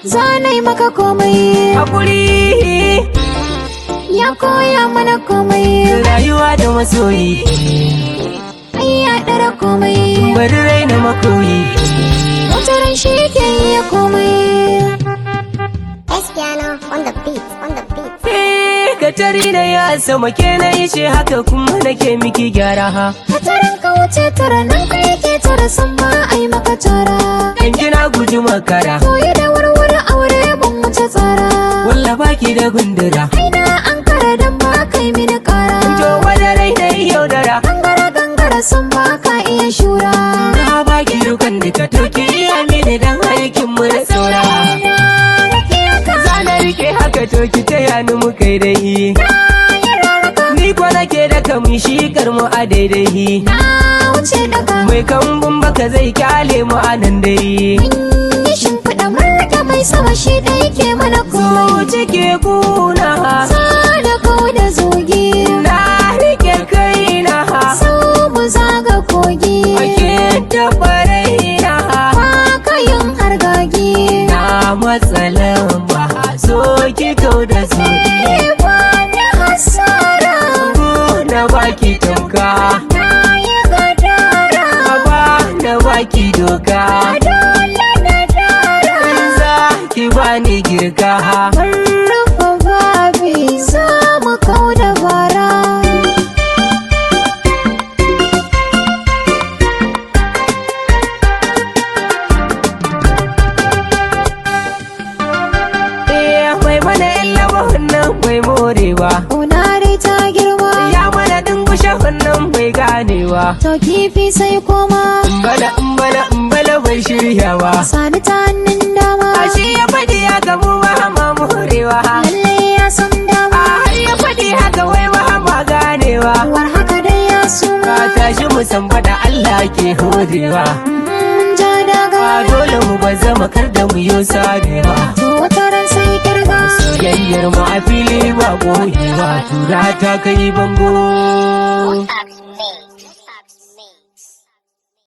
zanai maka komai. Hakuri Ya koya mana komai. rayuwa da masoyi, Ai ya ɗara komai. bari raina makoyi. Wataran shi ke iya komai. Espiano on the beat, on the beat. Katarina ya sama ke na yi ce haka kuma nake miki gyara ha. Wataran ka wuce tara nan ka yake tara san ma ai maka tara. Kan gina guji makara, Koyi da warware aure ban wuce tsara. walla baki da gundura. Aina an kara dan ba kai mini kara. To wani rai na yi yaudara, Gangara gangara san ba ka iya shura. na baki dukan duka to ki iya mini dan aikin mu na saura. Zana rike haka to ki taya ni mu kai dai. Ni ko nake da kamishi karmu a daidai. Na wuce daga Mai kambun baka zai kyale mu a nan dai. mun yi shimfiɗa mun rage mai sama shi da yake mana Zo komai. cike kuna, Sada kau da zogi. na rike kaina. Sau mu zaga kogi. Ake da baraina, Baka yin hargagi. na matsalan ba so ki kau da zoki. Ba ni hasara. Na baki tamka, Na yi gadara. ba na baki doka. Dole na dara. Za ki bani girka, Mun rufe babi za mu kau da bara. mai mana illa wannan mai morewa. Unare ta girma. Ya mana dingushe wannan mai ganewa. To kifi sai koma. Mbala bai shiryawa. Sani ta hannun dama. Ashe ya faɗi haka mu ma morewa. Lalle ya san dama. Har ya faɗi haka wai ma ganewa. War haka dai ya suma. Ka tashi mu san faɗa Allah ke horewa. Mun ja daga. Dole mu ba zama kar da mu yo sabewa. To wata ran sai kirga. Soyayyar mu a fili ba goyewa. Tura ta kai bango. Action.